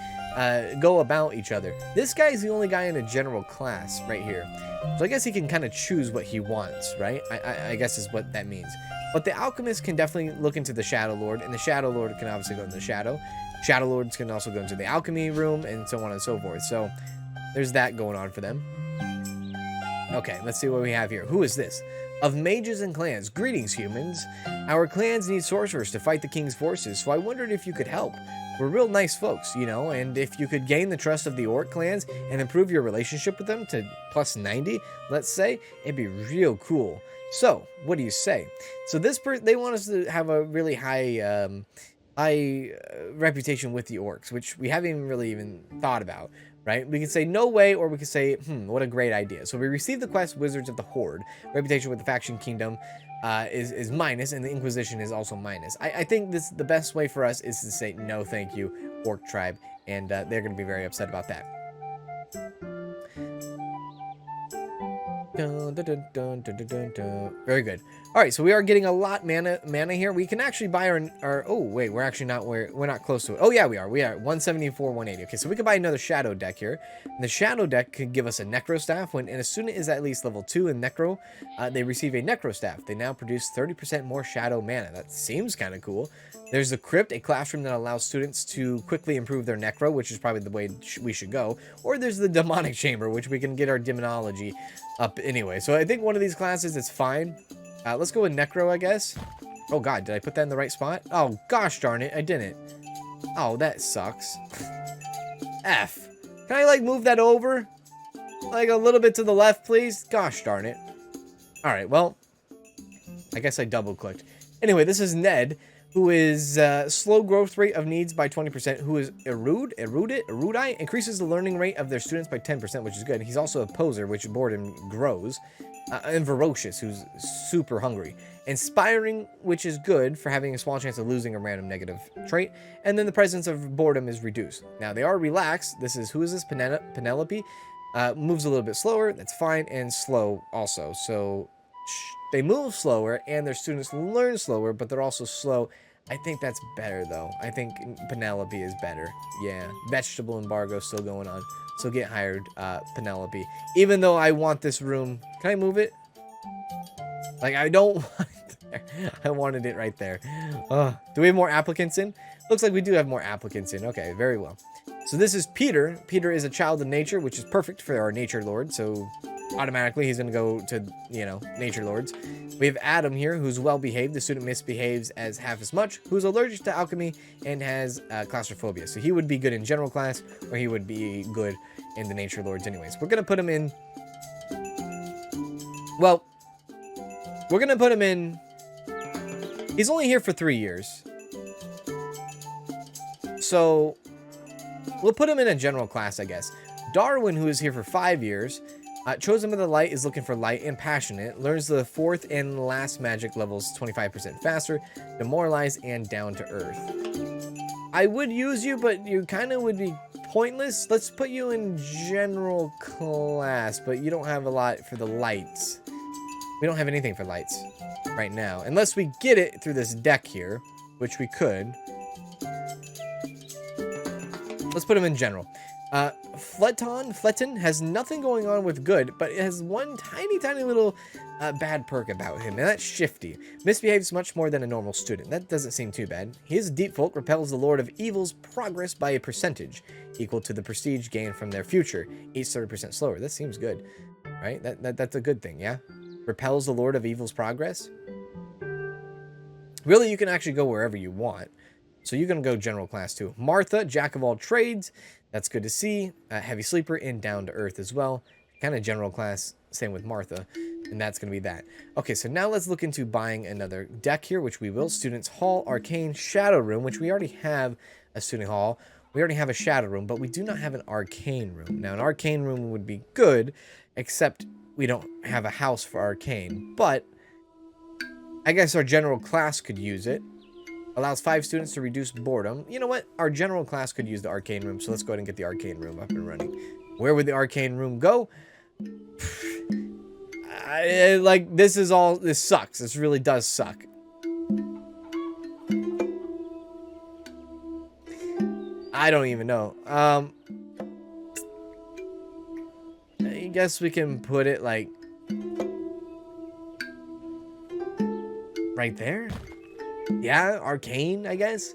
go about each other. This guy is the only guy in a general class right here. So I guess he can kind of choose what he wants, right? I guess is what that means. But the Alchemist can definitely look into the Shadow Lord, and the Shadow Lord can obviously go into the Shadow. Shadow Lords can also go into the Alchemy Room, and so on and so forth. So there's that going on for them. Okay, let's see what we have here. Who is this? Of mages and clans. Greetings, humans. Our clans need sorcerers to fight the king's forces, so I wondered if you could help. We're real nice folks, you know, and if you could gain the trust of the orc clans and improve your relationship with them to plus 90, let's say, it'd be real cool. So, what do you say? So they want us to have a really high reputation with the orcs, which we haven't really even thought about. Right? We can say no way, or we can say, what a great idea. So we received the quest Wizards of the Horde. Reputation with the faction kingdom is minus, and the Inquisition is also minus. I think the best way for us is to say no thank you, Orc Tribe, and they're going to be very upset about that. Very good. All right, so we are getting a lot mana here. We can actually buy our oh wait, we're actually not we're not close to it. Oh yeah, we are 174, 180. Okay, so we can buy another shadow deck here. And the shadow deck could give us a necro staff when a student is at least level 2 in necro, they receive a necro staff. They now produce 30% more shadow mana. That seems kind of cool. There's the crypt, a classroom that allows students to quickly improve their necro, which is probably the way we should go. Or there's the demonic chamber, which we can get our demonology up anyway. So I think one of these classes is fine. Let's go with necro, I guess. Oh god, did I put that in the right spot? Oh gosh darn it, I didn't. Oh, that sucks. F. Can I like move that over? Like a little bit to the left, please? Gosh darn it. Alright, well, I guess I double clicked. Anyway, this is Ned, who is slow growth rate of needs by 20%, who is erudite, increases the learning rate of their students by 10%, which is good. He's also a poser, which boredom grows, and ferocious, who's super hungry. Inspiring, which is good for having a small chance of losing a random negative trait, and then the presence of boredom is reduced. Now, they are relaxed. This is, who is this? Penelope. Moves a little bit slower, that's fine, and slow also. So they move slower, and their students learn slower, but they're also slow. I think that's better, though. I think Penelope is better. Yeah, vegetable embargo still going on. So get hired, Penelope. Even though I want this room. Can I move it? Like, I don't want it there. I wanted it right there. Do we have more applicants in? Looks like we do have more applicants in. Okay, very well. So this is Peter. Peter is a child of nature, which is perfect for our nature lord. So automatically he's going to go to, you know, nature lords. We have Adam here, who's well behaved. The student misbehaves as half as much, who's allergic to alchemy and has claustrophobia. So he would be good in general class, or he would be good in the nature lords anyways. We're going to put him in, well, we're going to put him in, he's only here for 3 years. So we'll put him in a general class, I guess. Darwin, who is here for 5 years, Chosen by the Light, is looking for light and passionate. Learns the 4th and last magic levels 25% faster. Demoralized and down to earth. I would use you, but you kind of would be pointless. Let's put you in general class, but you don't have a lot for the lights. We don't have anything for lights right now. Unless we get it through this deck here, which we could. Let's put him in general. Fletton has nothing going on with good, but it has one tiny little bad perk about him, and that's shifty. Misbehaves much more than a normal student. That doesn't seem too bad. His deep folk repels the Lord of Evil's progress by a percentage, equal to the prestige gained from their future, each 30% slower. That seems good, right? That's a good thing, yeah? Repels the Lord of Evil's progress? Really, you can actually go wherever you want. So you're going to go general class too. Martha, jack of all trades. That's good to see. Heavy sleeper and down to earth as well. Kind of general class. Same with Martha. And that's going to be that. Okay, so now let's look into buying another deck here, which we will. Students Hall, Arcane, Shadow Room, which we already have a Student Hall. We already have a Shadow Room, but we do not have an Arcane Room. Now, an Arcane Room would be good, except we don't have a house for Arcane. But I guess our general class could use it. Allows 5 students to reduce boredom. You know what? Our general class could use the Arcane Room, so let's go ahead and get the Arcane Room up and running. Where would the Arcane Room go? Like, this sucks. This really does suck. I don't even know. I guess we can put it, like, right there? Yeah, Arcane, I guess.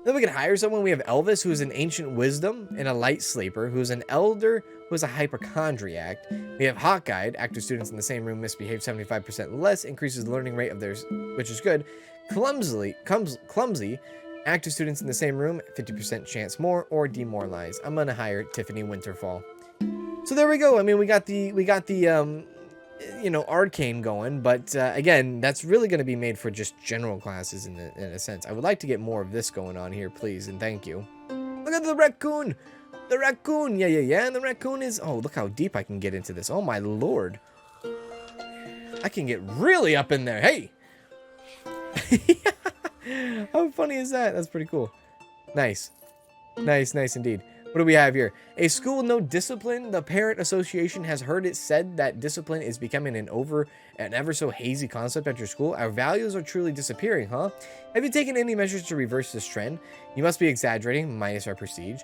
Then we can hire someone. We have Elvis, who's an ancient wisdom and a light sleeper, who's an elder, who's a hypochondriac. We have Hawkeye. Active students in the same room misbehave 75% less, increases the learning rate of theirs, which is good. Clumsy. Active students in the same room, 50% chance more, or demoralize. I'm gonna hire Tiffany Winterfall. So there we go. I mean, we got the arcane going, but again, that's really going to be made for just general classes in a sense. I would like to get more of this going on here, please, and thank you. Look at the raccoon. The raccoon. Yeah. And the raccoon is... Oh, look how deep I can get into this. Oh, my lord. I can get really up in there. Hey. How funny is that? That's pretty cool. Nice indeed. What do we have here? A school with no discipline. The parent association has heard it said that discipline is becoming an ever so hazy concept at your school. Our values are truly disappearing, huh? Have you taken any measures to reverse this trend? You must be exaggerating, minus our prestige.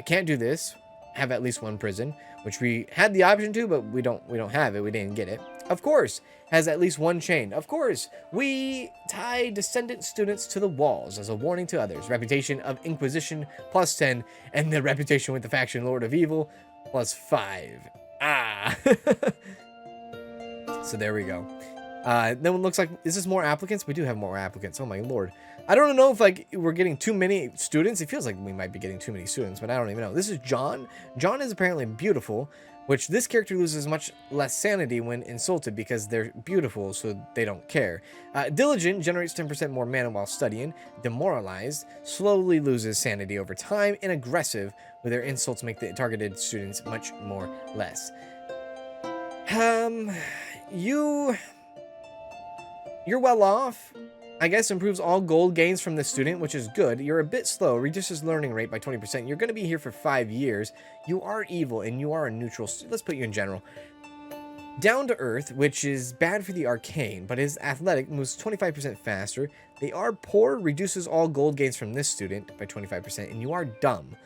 Can't do this. Have at least one prison, which we had the option to, but we don't have it. We didn't get it. Of course, has at least one chain. Of course, we tie descendant students to the walls as a warning to others. Reputation of Inquisition plus 10, and the reputation with the faction Lord of Evil plus 5. So there we go. Then it looks like, is this more applicants? We do have more applicants. Oh my lord. I don't know if we're getting too many students. It feels like we might be getting too many students, but I don't even know. This is John. John is apparently beautiful, which this character loses much less sanity when insulted because they're beautiful, so they don't care. Diligent generates 10% more mana while studying. Demoralized slowly loses sanity over time. And aggressive, with their insults make the targeted students much more less. You're well off. I guess improves all gold gains from the student, which is good. You're a bit slow, reduces learning rate by 20%. You're going to be here for 5 years. You are evil, and you are a neutral. Let's put you in general. Down to earth, which is bad for the arcane, but is athletic, moves 25% faster. They are poor, reduces all gold gains from this student by 25%, and you are dumb.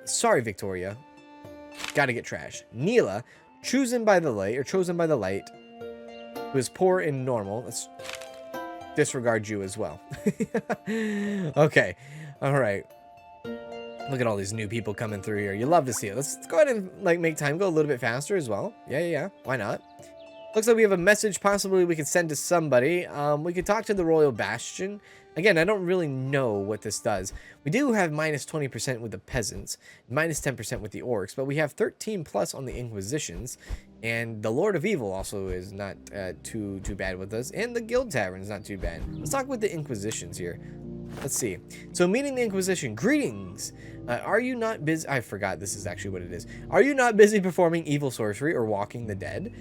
Sorry, Victoria. Gotta get trash. Neela, chosen by the light, who is poor and normal. Let's disregard you as well. Okay. All right. Look at all these new people coming through here. You love to see it. Let's go ahead and make time go a little bit faster as well. Yeah. Why not? Looks like we have a message possibly we could send to somebody. We could talk to the Royal Bastion. Again, I don't really know what this does. We do have minus 20% with the peasants, minus 10% with the orcs, but we have 13 plus on the Inquisitions, and the Lord of Evil also is not too bad with us, and the Guild Tavern is not too bad. Let's talk with the Inquisitions here. Let's see. So, meeting the Inquisition. Greetings. Are you not busy? I forgot this is actually what it is. Are you not busy performing evil sorcery or walking the dead?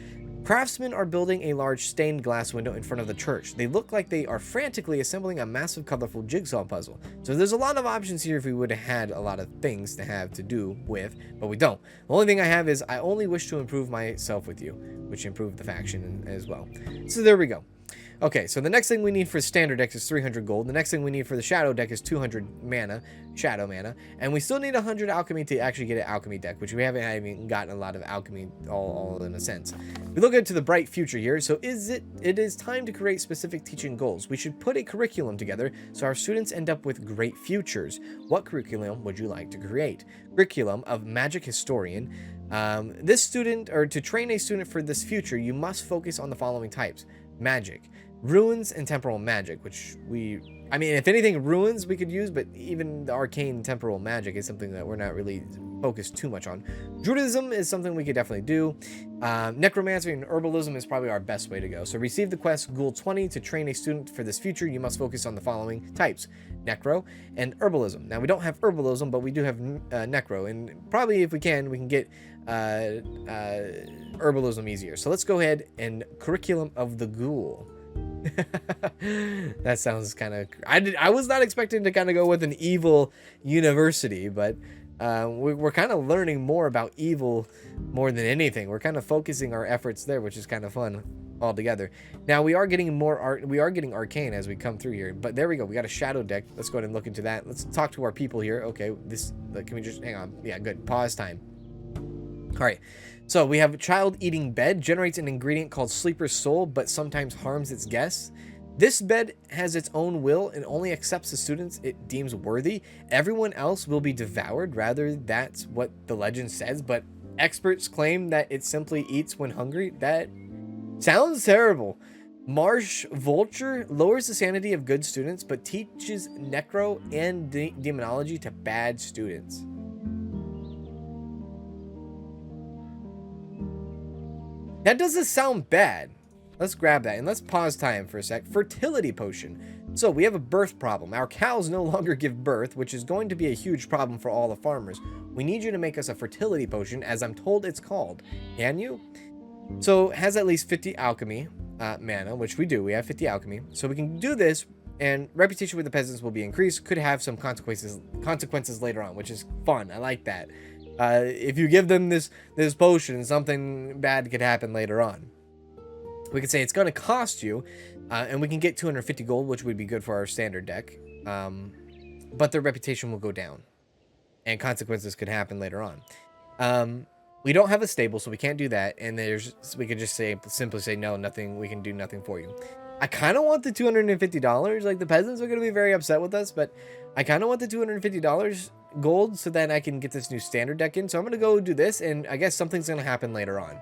Craftsmen are building a large stained glass window in front of the church. They look like they are frantically assembling a massive colorful jigsaw puzzle. So there's a lot of options here if we would have had a lot of things to have to do with, but we don't. The only thing I have is I only wish to improve myself with you, which improved the faction as well. So there we go. Okay, so the next thing we need for standard deck is 300 gold. The next thing we need for the shadow deck is 200 mana, shadow mana. And we still need 100 alchemy to actually get an alchemy deck, which we haven't even gotten a lot of alchemy all in a sense. We look into the bright future here. So it is time to create specific teaching goals. We should put a curriculum together so our students end up with great futures. What curriculum would you like to create? Curriculum of Magic Historian. To train a student for this future, you must focus on the following types. Magic. Runes and temporal magic, which I mean, if anything, runes we could use, but even the arcane temporal magic is something that we're not really focused too much on. Druidism is something we could definitely do. Necromancy and herbalism is probably our best way to go. So receive the quest Ghoul 20 to train a student for this future. You must focus on the following types: necro and herbalism. Now we don't have herbalism, but we do have necro, and probably if we can get herbalism easier. So let's go ahead and curriculum of the ghoul. That sounds kind of... I was not expecting to kind of go with an evil university, but we're kind of learning more about evil more than anything. We're kind of focusing our efforts there, which is kind of fun altogether. Now we are getting more art. We are getting arcane as we come through here, but there we go. We got a shadow deck. Let's go ahead and look into that. Let's talk to our people here. Okay, can we just hang on? Yeah, good. Pause time. All right. So we have child eating bed, generates an ingredient called Sleeper's Soul, but sometimes harms its guests. This bed has its own will and only accepts the students it deems worthy. Everyone else will be devoured. Rather, that's what the legend says, but experts claim that it simply eats when hungry. That sounds terrible. Marsh Vulture lowers the sanity of good students, but teaches necro and demonology to bad students. That doesn't sound bad. Let's grab that and let's pause time for a sec. Fertility Potion. So we have a birth problem. Our cows no longer give birth, which is going to be a huge problem for all the farmers. We need you to make us a fertility potion, as I'm told it's called. Can you? So it has at least 50 alchemy mana, which we do. We have 50 alchemy. So we can do this, and reputation with the peasants will be increased. Could have some consequences later on, which is fun. I like that. If you give them this potion, something bad could happen later on. We could say it's going to cost you, and we can get 250 gold, which would be good for our standard deck. But their reputation will go down, and consequences could happen later on. We don't have a stable, so we can't do that. And we could just simply say no, nothing. We can do nothing for you. I kind of want the $250. Like, the peasants are going to be very upset with us, but I kind of want the $250 gold so that I can get this new standard deck in. So I'm going to go do this, and I guess something's going to happen later on.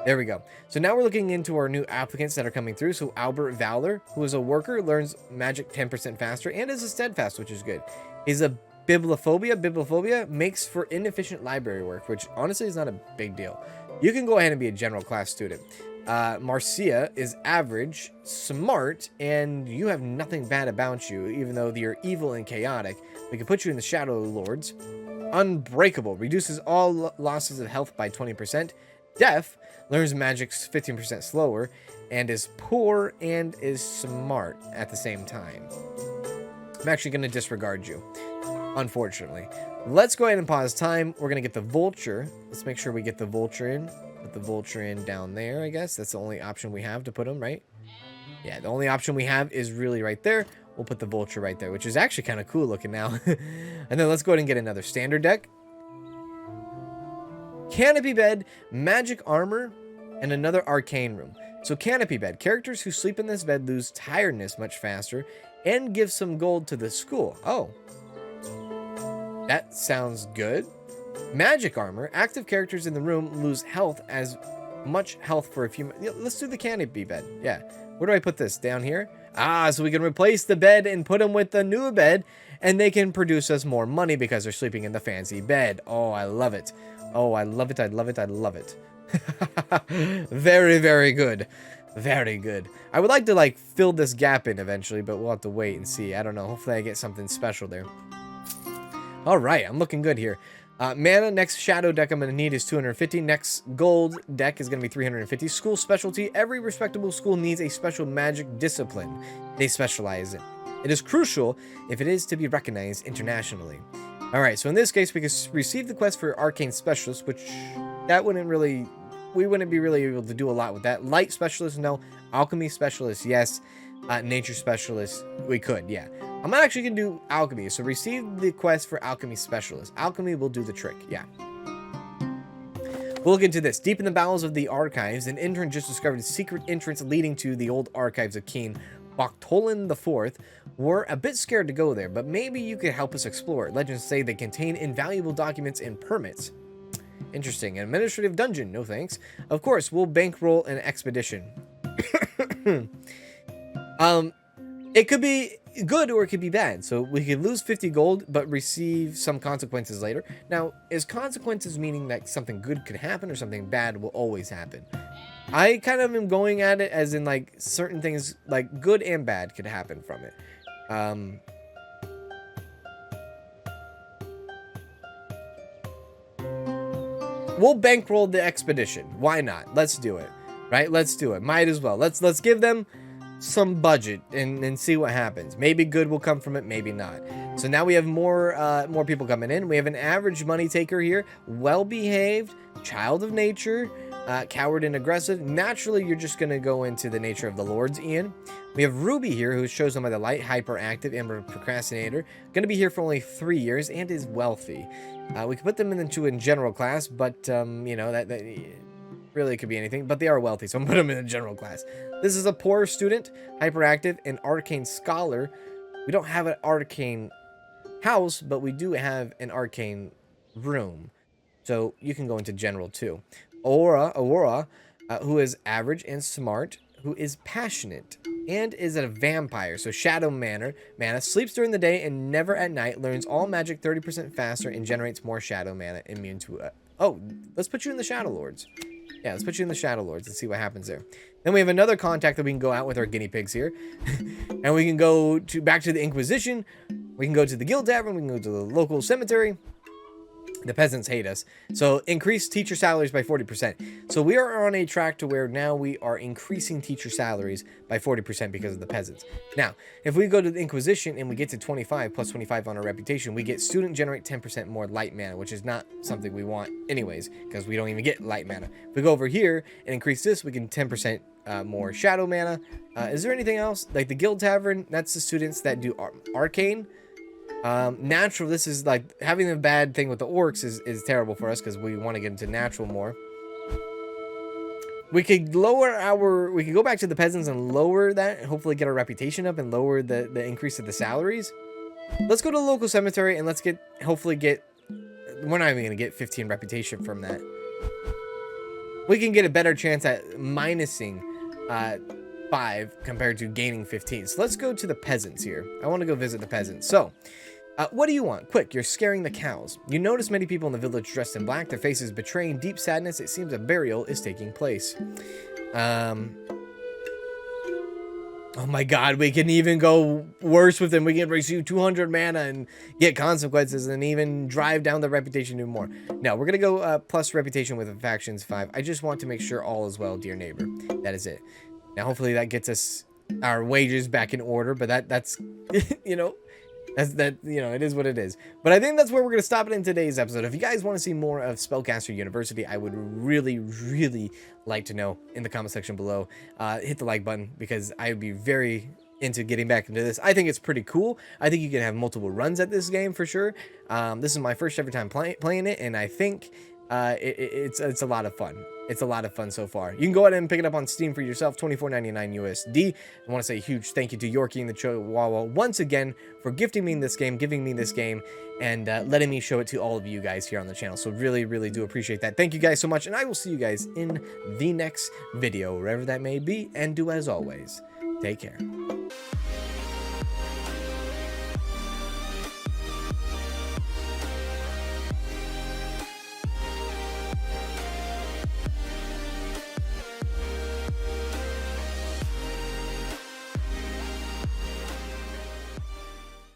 There we go. So now we're looking into our new applicants that are coming through. So Albert Valor, who is a worker, learns magic 10% faster and is a steadfast, which is good. He's a bibliophobia. Bibliophobia makes for inefficient library work, which honestly is not a big deal. You can go ahead and be a general class student. Marcia is average, smart, and you have nothing bad about you, even though you're evil and chaotic. We can put you in the Shadow Lords. Unbreakable, reduces all losses of health by 20%. Deaf, learns magic 15% slower, and is poor and is smart at the same time. I'm actually going to disregard you, unfortunately. Let's go ahead and pause time. We're going to get the Vulture. Let's make sure we get the Vulture in. Put the Vulture in down there, I guess. That's the only option we have to put him, right? Yeah, the only option we have is really right there. We'll put the Vulture right there, which is actually kind of cool looking now. And then let's go ahead and get another standard deck. Canopy Bed, Magic Armor, and another Arcane Room. So Canopy Bed. Characters who sleep in this bed lose tiredness much faster and give some gold to the school. Oh. That sounds good. Magic Armor. Active characters in the room lose health as much health for a few... Let's do the Canopy Bed. Yeah. Where do I put this? Down here? Ah, so we can replace the bed and put them with the new bed, and they can produce us more money because they're sleeping in the fancy bed. Oh, I love it. Oh, I love it, I love it, I love it. Very, very good. Very good. I would like to, like, fill this gap in eventually, but we'll have to wait and see. I don't know. Hopefully I get something special there. Alright, I'm looking good here. Mana, next shadow deck I'm going to need is 250. Next gold deck is going to be 350. School specialty. Every respectable school needs a special magic discipline they specialize in. It is crucial if it is to be recognized internationally. Alright, so in this case, we can receive the quest for Arcane Specialist, which that wouldn't really... We wouldn't be really able to do a lot with that. Light Specialist, no. Alchemy Specialist, yes. Nature Specialist, we could, yeah. I'm actually going to do Alchemy, so receive the quest for Alchemy Specialist. Alchemy will do the trick, yeah. We'll look into this. Deep in the bowels of the archives, an intern just discovered a secret entrance leading to the old archives of King Boktolan IV. We're a bit scared to go there, but maybe you could help us explore. Legends say they contain invaluable documents and permits. Interesting. An administrative dungeon, no thanks. Of course, we'll bankroll an expedition. It could be good or it could be bad. So we could lose 50 gold, but receive some consequences later. Now, is consequences meaning that something good could happen or something bad will always happen? I kind of am going at it as in, like, certain things, like, good and bad could happen from it. We'll bankroll the expedition. Why not? Let's do it. Right? Let's do it. Might as well. Let's give them some budget and see what happens. Maybe good will come from it, maybe not. So now we have more people coming in. We have an average money taker here. Well-behaved, child of nature, coward and aggressive. Naturally, you're just going to go into the nature of the lords, Ian. We have Ruby here, who's chosen by the light, hyperactive, and procrastinator. Going to be here for only 3 years and is wealthy. We can put them into a general class, but, you know, Really, it could be anything, but they are wealthy, so I'm putting them in the general class. This is a poor student, hyperactive, and arcane scholar. We don't have an arcane house, but we do have an arcane room. So you can go into general too. Aurora, who is average and smart, who is passionate, and is a vampire. So shadow mana, sleeps during the day and never at night, learns all magic 30% faster, and generates more shadow mana, immune to oh, let's put you in the Shadow Lords. Yeah, let's put you in the Shadow Lords and see what happens there. Then we have another contact that we can go out with our guinea pigs here. And we can go back to the Inquisition. We can go to the Guild Tavern. We can go to the local cemetery. The peasants hate us. So increase teacher salaries by 40%. So we are on a track to where now we are increasing teacher salaries by 40% because of the peasants. Now, if we go to the Inquisition and we get to 25 plus 25 on our reputation, we get student generate 10% more light mana, which is not something we want anyways, because we don't even get light mana. If we go over here and increase this, we can 10% more shadow mana. Is there anything else? Like the Guild Tavern, that's the students that do arcane. Natural, this is like having a bad thing with the orcs is terrible for us because we want to get into natural more. We could we could go back to the peasants and lower that and hopefully get our reputation up and lower the increase of the salaries. Let's go to the local cemetery and let's hopefully get, we're not even going to get 15 reputation from that. We can get a better chance at minusing 5 compared to gaining 15. So let's go to the peasants here. I want to go visit the peasants. So, what do you want? Quick, you're scaring the cows. You notice many people in the village dressed in black, their faces betraying deep sadness. It seems a burial is taking place. Oh my god, we can even go worse with them. We can receive 200 mana and get consequences and even drive down the reputation even more. No, we're going to go plus reputation with factions 5. I just want to make sure all is well, dear neighbor. That is it. Now, hopefully that gets us our wages back in order, but that's, you know, it is what it is. But I think that's where we're going to stop it in today's episode. If you guys want to see more of Spellcaster University, I would really, really like to know in the comment section below. Hit the like button because I would be very into getting back into this. I think it's pretty cool. I think you can have multiple runs at this game for sure. This is my first ever time playing it, and I think it's a lot of fun. It's a lot of fun so far. You can go ahead and pick it up on Steam for yourself, $24.99 USD. I want to say a huge thank you to Yorkie and the Chihuahua once again for giving me this game, and letting me show it to all of you guys here on the channel. So really, really do appreciate that. Thank you guys so much, and I will see you guys in the next video, wherever that may be, and do as always, take care.